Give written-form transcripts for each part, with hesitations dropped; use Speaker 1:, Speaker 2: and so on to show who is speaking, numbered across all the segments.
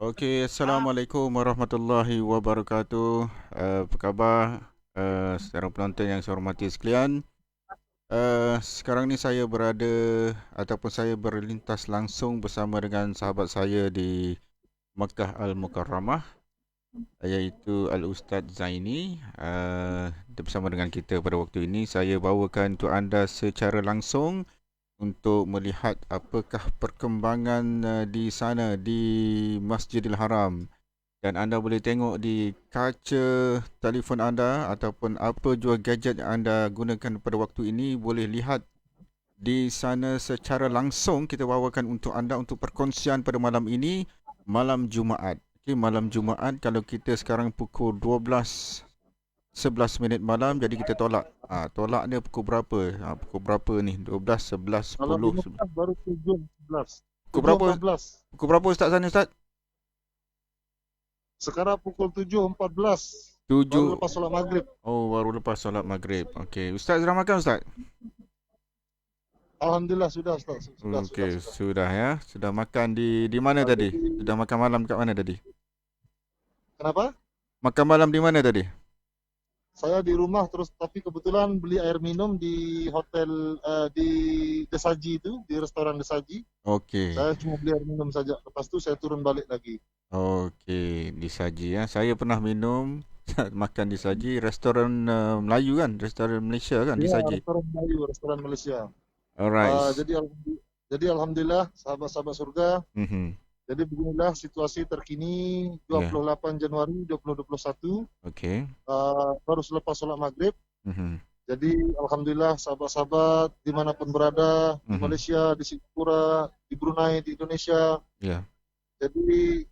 Speaker 1: Okey, Assalamualaikum warahmatullahi wabarakatuh. Apa khabar saudara penonton yang saya hormati sekalian? Sekarang ni saya berada ataupun saya berlintas langsung bersama dengan sahabat saya di Makkah Al-Mukarramah, iaitu Al-Ustaz Zaini. Bersama dengan kita pada waktu ini, saya bawakan untuk anda secara langsung untuk melihat apakah perkembangan di sana di Masjidil Haram, dan anda boleh tengok di kaca telefon anda ataupun apa jua gadget yang anda gunakan pada waktu ini, boleh lihat di sana secara langsung. Kita bawakan untuk anda untuk perkongsian pada malam ini, malam Jumaat. Okey, malam Jumaat, kalau kita sekarang pukul 12:11 malam, jadi kita tolak. Tolak dia pukul berapa? Pukul berapa ni? 12, 11,
Speaker 2: Kalau di
Speaker 1: 10.
Speaker 2: Mekah baru 7.14.
Speaker 1: Pukul berapa?
Speaker 2: 7.14.
Speaker 1: Pukul berapa Ustaz sana Ustaz?
Speaker 2: Sekarang pukul 7.14. Baru
Speaker 1: 7.
Speaker 2: lepas solat maghrib.
Speaker 1: Oh, baru lepas solat maghrib. Okey, Ustaz sudah makan Ustaz?
Speaker 2: Alhamdulillah sudah Ustaz.
Speaker 1: Okey,
Speaker 2: Sudah.
Speaker 1: sudah ya. Sudah makan di mana tadi?
Speaker 2: Jadi,
Speaker 1: Sudah makan malam kat mana tadi?
Speaker 2: kenapa?
Speaker 1: Makan malam di mana tadi?
Speaker 2: Saya di rumah terus, tapi kebetulan beli air minum di hotel di Desaji itu, di restoran Desaji.
Speaker 1: Okey.
Speaker 2: Saya cuma beli air minum saja. Lepas itu saya turun balik lagi.
Speaker 1: Okey, disaji ya. Saya pernah minum makan disaji, restoran Melayu kan? Restoran Malaysia kan
Speaker 2: Ya,
Speaker 1: disaji.
Speaker 2: restoran Melayu, restoran Malaysia.
Speaker 1: Alright.
Speaker 2: Jadi alhamdulillah sahabat-sahabat surga.
Speaker 1: Mhm.
Speaker 2: Jadi beginilah situasi terkini
Speaker 1: Ya.
Speaker 2: 28 Januari 2021,
Speaker 1: Okey.
Speaker 2: baru selepas sholat maghrib.
Speaker 1: Mhm.
Speaker 2: Jadi alhamdulillah sahabat-sahabat dimanapun berada, di
Speaker 1: Mhm.
Speaker 2: Malaysia, di Singapura, di Brunei, di Indonesia.
Speaker 1: Ya.
Speaker 2: Jadi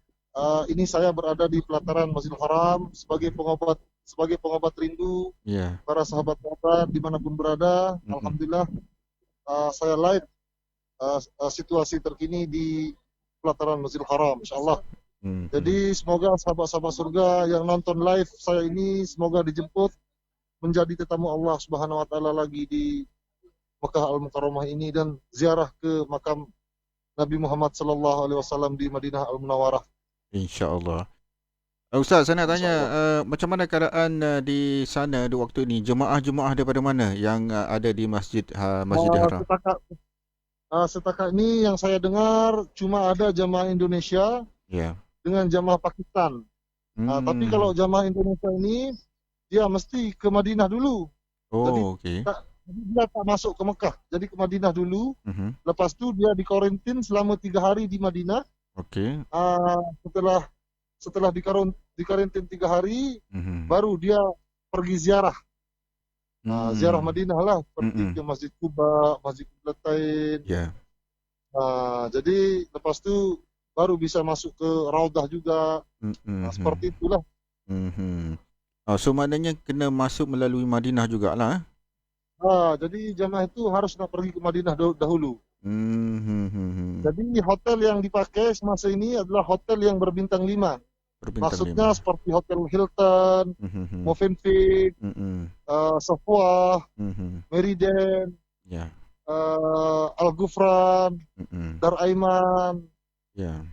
Speaker 2: ini saya berada di pelataran Masjidil Haram sebagai pengobat rindu
Speaker 1: Ya.
Speaker 2: para sahabat-sahabat dimanapun berada.
Speaker 1: Mhm.
Speaker 2: Alhamdulillah saya live situasi terkini di pelataran Masjidil Haram, insyaallah.
Speaker 1: Mhm.
Speaker 2: Jadi semoga sahabat-sahabat surga yang nonton live saya ini semoga dijemput menjadi tetamu Allah Subhanahu wa taala lagi di Mekah Al-Mukarramah ini, dan ziarah ke makam Nabi Muhammad sallallahu alaihi wasallam di Madinah Al-Munawwarah,
Speaker 1: InsyaAllah. Ustaz, saya nak tanya,
Speaker 2: insyaallah.
Speaker 1: macam mana keadaan di sana di waktu ini? Jemaah-jemaah daripada mana yang ada di Masjidil
Speaker 2: Uh,
Speaker 1: Haram?
Speaker 2: setakat setakat ini yang saya dengar cuma ada jamaah Indonesia
Speaker 1: Ya.
Speaker 2: dengan jamaah Pakistan. Tapi
Speaker 1: Hmm.
Speaker 2: kalau jamaah Indonesia ini dia mesti ke Madinah dulu. Jadi
Speaker 1: Oh, okey.
Speaker 2: dia tak masuk ke Mekah. Jadi ke Madinah dulu.
Speaker 1: Mhm.
Speaker 2: Lepas tu dia di karantin selama 3 hari di Madinah.
Speaker 1: Okey.
Speaker 2: Setelah setelah di karantin 3 hari,
Speaker 1: Mhm.
Speaker 2: baru dia pergi ziarah. Ziarah
Speaker 1: Hmm.
Speaker 2: Madinah lah, seperti
Speaker 1: Mhm.
Speaker 2: ke Masjid Kuba, Masjid Qiblatain.
Speaker 1: Ya.
Speaker 2: Jadi lepas tu baru bisa masuk ke Raudah juga.
Speaker 1: Mhm.
Speaker 2: Seperti itulah.
Speaker 1: Mhm. Oh, so maknanya kena masuk melalui Madinah jugalah, eh?
Speaker 2: Jadi jamaah itu harus nak pergi ke Madinah dahulu.
Speaker 1: Mhm.
Speaker 2: Jadi hotel yang dipakai semasa ini adalah hotel yang berbintang 5.
Speaker 1: Berbintang
Speaker 2: Maksudnya
Speaker 1: 5.
Speaker 2: seperti Hotel Hilton,
Speaker 1: Mhm.
Speaker 2: Movenpick,
Speaker 1: Mhm.
Speaker 2: Safwa,
Speaker 1: Mhm.
Speaker 2: Meriden,
Speaker 1: Ya.
Speaker 2: Al Ghufran,
Speaker 1: Mhm.
Speaker 2: Dar Aiman.
Speaker 1: Ya.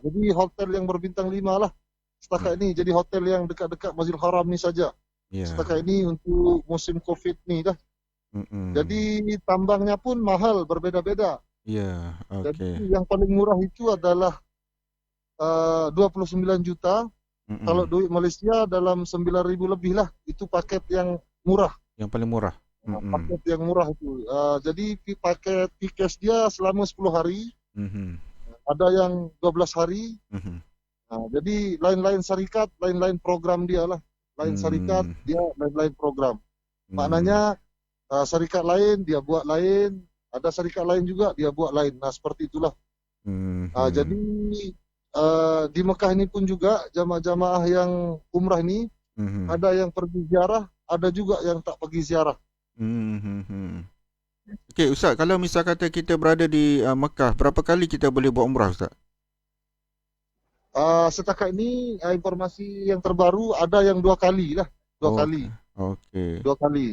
Speaker 2: Jadi hotel yang berbintang 5 lah
Speaker 1: Mm.
Speaker 2: setakat ini. Jadi hotel yang dekat-dekat Masjidil Haram ni saja
Speaker 1: Ya.
Speaker 2: setakat ini untuk musim COVID ni dah.
Speaker 1: Mhm.
Speaker 2: Jadi tambangnya pun mahal, berbeza-beza.
Speaker 1: Ya, okey.
Speaker 2: Jadi yang paling murah itu adalah 29 juta. Kalau
Speaker 1: Mhm.
Speaker 2: duit Malaysia dalam 9.000 lebih lah. Itu paket yang murah.
Speaker 1: Yang paling murah. Mhm.
Speaker 2: Paket yang murah itu. Jadi paket tiket dia selama 10 hari.
Speaker 1: Mhm.
Speaker 2: Ada yang 12 hari.
Speaker 1: Mhm.
Speaker 2: Jadi lain-lain syarikat, lain-lain program dia lah. Lain syarikat,
Speaker 1: Hmm.
Speaker 2: dia lain-lain program.
Speaker 1: Hmm.
Speaker 2: Maknanya syarikat lain, dia buat lain. Ada syarikat lain juga, dia buat lain. Seperti itulah. Jadi
Speaker 1: Mhm.
Speaker 2: di Mekah ini pun juga jamaah-jamaah yang umrah ini
Speaker 1: Mhm.
Speaker 2: ada yang pergi ziarah, ada juga yang tak pergi ziarah.
Speaker 1: Mhm. Okey, Ustaz, kalau misal kata kita berada di Mekah, berapa kali kita boleh buat umrah, Ustaz?
Speaker 2: Setakat ini informasi yang terbaru ada yang 2 kali lah, dua
Speaker 1: Oh, okey.
Speaker 2: kali,
Speaker 1: Okey.
Speaker 2: 2 kali.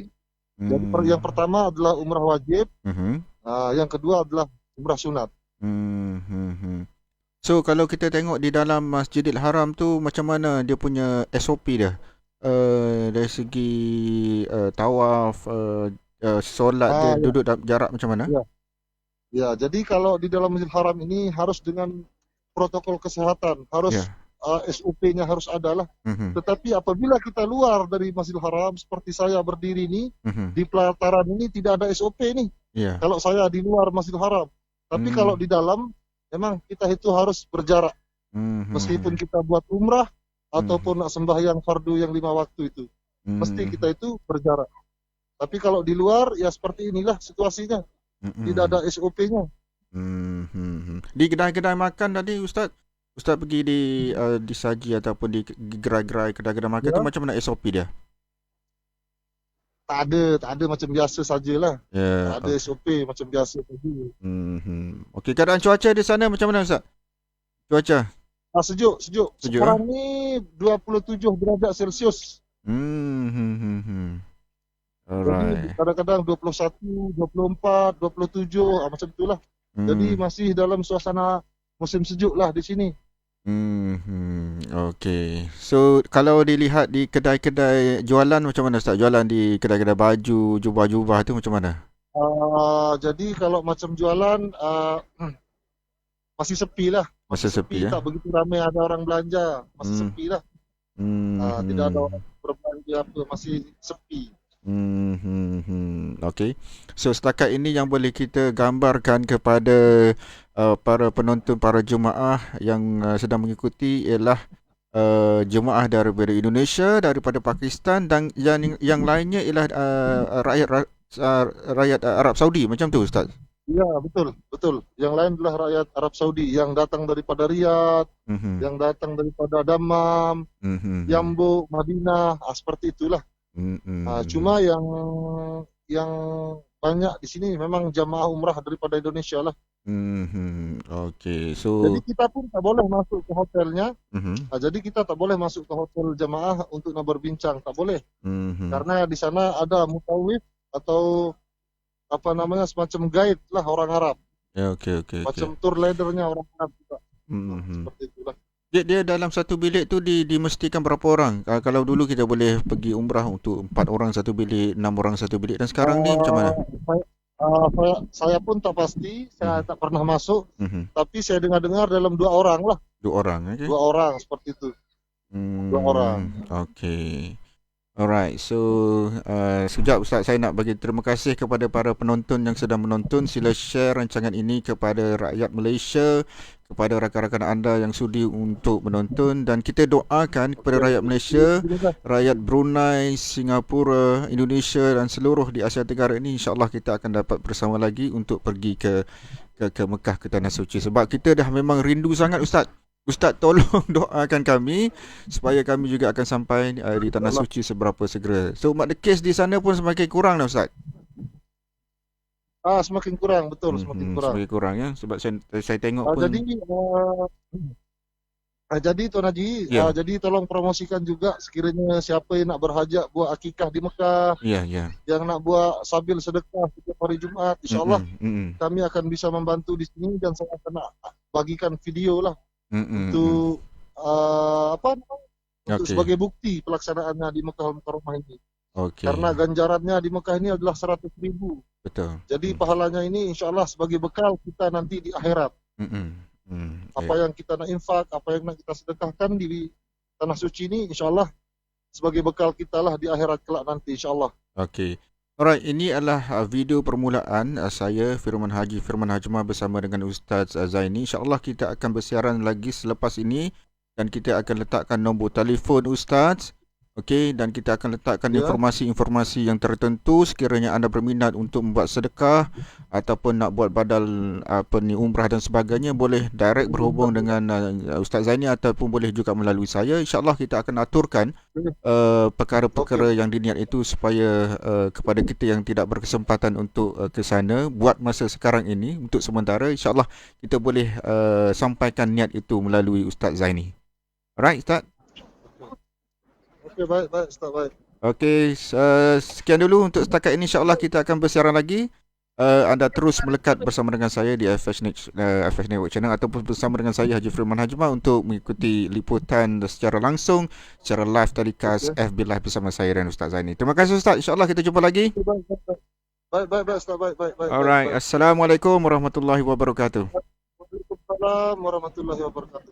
Speaker 2: Jadi yang
Speaker 1: Hmm.
Speaker 2: pertama adalah umrah wajib,
Speaker 1: Mhm.
Speaker 2: yang kedua adalah umrah sunat.
Speaker 1: Mhm. So kalau kita tengok di dalam Masjidil Haram tu macam mana dia punya SOP dia? Dari segi tawaf, solat dia
Speaker 2: Ah, ya,
Speaker 1: duduk dalam jarak macam mana?
Speaker 2: ya. Ya, jadi kalau di dalam Masjidil Haram ini harus dengan protokol kesehatan, harus
Speaker 1: Ya.
Speaker 2: SOP-nya harus ada lah.
Speaker 1: Mhm.
Speaker 2: Tetapi apabila kita luar dari Masjidil Haram, seperti saya berdiri ini,
Speaker 1: Mhm.
Speaker 2: di pelataran ini tidak ada SOP nih.
Speaker 1: Ya.
Speaker 2: Kalau saya di luar Masjidil Haram. Tapi kalau
Speaker 1: Hmm.
Speaker 2: di dalam, memang kita itu harus berjarak. Meskipun
Speaker 1: Mhm.
Speaker 2: kita buat umrah,
Speaker 1: Mhm.
Speaker 2: ataupun nak sembahyang fardu yang 5 waktu itu. Mesti kita
Speaker 1: Mhm.
Speaker 2: itu berjarak. Tapi kalau di luar, ya seperti inilah situasinya. Tidak
Speaker 1: Mhm.
Speaker 2: ada SOP-nya.
Speaker 1: Mhm. Di kedai-kedai makan tadi Ustaz pergi di Saji ataupun di gerai-gerai kedai-kedai makan tu
Speaker 2: Ya,
Speaker 1: macam mana SOP dia?
Speaker 2: tak ada macam biasa sajalah. Tak
Speaker 1: Ya,
Speaker 2: ada SOP macam biasa saja.
Speaker 1: Okey, keadaan cuaca di sana macam mana Ustaz? Cuaca
Speaker 2: Sejuk, sejuk.
Speaker 1: sejuk ah?
Speaker 2: Sekarang ni 27 derajat Celsius.
Speaker 1: Hmm.
Speaker 2: Jadi
Speaker 1: Alright.
Speaker 2: kadang-kadang 21, 24, 27, macam itulah. Jadi
Speaker 1: Hmm.
Speaker 2: masih dalam suasana musim sejuk lah di sini.
Speaker 1: Okey. So kalau dilihat di kedai-kedai jualan macam mana Ustaz? Jualan di kedai-kedai baju, jubah-jubah tu macam mana?
Speaker 2: Jadi kalau macam jualan masih sepi lah.
Speaker 1: Masa
Speaker 2: Masih
Speaker 1: sepi
Speaker 2: sepi,
Speaker 1: ya?
Speaker 2: tak begitu ramai ada orang belanja. Masih
Speaker 1: Hmm.
Speaker 2: sepi lah. Tidak ada
Speaker 1: Hmm.
Speaker 2: orang berbelanja apa, masih sepi.
Speaker 1: Okey. So setakat ini yang boleh kita gambarkan kepada para penonton, para jemaah yang sedang mengikuti ialah jemaah daripada Indonesia, daripada Pakistan dan yang lainnya ialah rakyat Arab Saudi macam tu Ustaz.
Speaker 2: Ya, betul, betul. Yang lain adalah rakyat Arab Saudi yang datang daripada Riyadh,
Speaker 1: Mhm.
Speaker 2: yang datang daripada Dammam,
Speaker 1: Mhm.
Speaker 2: Yambo, Madinah, seperti itulah.
Speaker 1: Mhm.
Speaker 2: Cuma yang banyak di sini memang jamaah umrah daripada Indonesia lah.
Speaker 1: Okey.
Speaker 2: Jadi
Speaker 1: So
Speaker 2: kita pun tak boleh masuk ke hotelnya.
Speaker 1: mhm.
Speaker 2: Jadi kita tak boleh masuk ke hotel jamaah untuk nak berbincang, tak boleh.
Speaker 1: Mhm.
Speaker 2: Karena di sana ada mutawif atau apa namanya semacam guide lah orang Arab,
Speaker 1: Ya, okey, okey, okey.
Speaker 2: macam tour leadernya orang Arab juga.
Speaker 1: Mhm.
Speaker 2: Seperti itulah.
Speaker 1: Dia dalam satu bilik tu dimestikan berapa orang? Kalau dulu kita boleh pergi umrah untuk 4 orang satu bilik, 6 orang satu bilik dan sekarang ni macam mana?
Speaker 2: Uh, saya, saya pun tak pasti, saya
Speaker 1: Mhm.
Speaker 2: tak pernah masuk,
Speaker 1: Mhm.
Speaker 2: tapi saya dengar-dengar dalam 2 orang lah,
Speaker 1: 2 orang, okey.
Speaker 2: 2 orang seperti itu, 2 orang.
Speaker 1: Okey. Alright, so sekejap Ustaz, saya nak bagi terima kasih kepada para penonton yang sedang menonton. Sila share rancangan ini kepada rakyat Malaysia, kepada rakan-rakan anda yang sudi untuk menonton, dan kita doakan kepada
Speaker 2: Okey,
Speaker 1: rakyat Malaysia,
Speaker 2: terima kasih.
Speaker 1: rakyat Brunei, Singapura, Indonesia dan seluruh di Asia Tenggara ini, insya-Allah kita akan dapat bersama lagi untuk pergi ke Mekah, ke Tanah Suci, sebab kita dah memang rindu sangat Ustaz. Ustaz tolong doakan kami supaya kami juga akan sampai di Tanah
Speaker 2: InsyaAllah.
Speaker 1: Suci seberapa segera. So mak the case di sana pun semakin kurang dah Ustaz.
Speaker 2: Semakin kurang, betul, semakin kurang.
Speaker 1: Semakin kurang ya, sebab saya tengok pun.
Speaker 2: Jadi Tuan Haji,
Speaker 1: Ya,
Speaker 2: jadi tolong promosikan juga sekiranya siapa yang nak berhajat buat akikah di Mekah,
Speaker 1: ya, ya.
Speaker 2: yang nak buat sabil sedekah setiap hari Jumaat, insyaAllah kami akan bisa membantu di sini dan saya akan nak bagikan video lah untuk untuk
Speaker 1: Okey.
Speaker 2: sebagai bukti pelaksanaannya di Mekah Al-Mukarramah ini. Karena
Speaker 1: Okey.
Speaker 2: ganjarannya di Mekah ini adalah 100.000.
Speaker 1: Betul.
Speaker 2: Jadi pahalanya ini insyaAllah sebagai bekal kita nanti di akhirat. Apa yang kita nak infak, apa yang nak kita sedekahkan di Tanah Suci ini, insyaAllah sebagai bekal kita lah di akhirat kelak nanti, insyaAllah.
Speaker 1: Okey. Alright, ini adalah video permulaan saya Firman Hajmah bersama dengan Ustaz Zaini. InsyaAllah kita akan bersiaran lagi selepas ini dan kita akan letakkan nombor telefon Ustaz. Okey, dan kita akan letakkan informasi-informasi yang tertentu sekiranya anda berminat untuk membuat sedekah ataupun nak buat badal umrah dan sebagainya, boleh direct berhubung dengan Ustaz Zaini ataupun boleh juga melalui saya. InsyaAllah kita akan aturkan perkara-perkara yang diniat itu supaya kepada kita yang tidak berkesempatan untuk ke sana buat masa sekarang ini untuk sementara, insyaAllah kita boleh sampaikan niat itu melalui Ustaz Zaini. Alright Ustaz?
Speaker 2: Okey, baik Ustaz, baik.
Speaker 1: Okey, sekian dulu untuk setakat ini, insyaAllah kita akan bersiaran lagi anda terus melekat bersama dengan saya di FH Network Channel ataupun bersama dengan saya Haji Firman Hajimah untuk mengikuti liputan secara langsung, secara live telecast
Speaker 2: Okey.
Speaker 1: FB Live bersama saya dan Ustaz Zaini. Terima kasih Ustaz. InsyaAllah kita jumpa lagi.
Speaker 2: Baik, baik, baik. Baik, Ustaz. Baik.
Speaker 1: Alright. Assalamualaikum warahmatullahi wabarakatuh.
Speaker 2: Waalaikumsalam warahmatullahi wabarakatuh.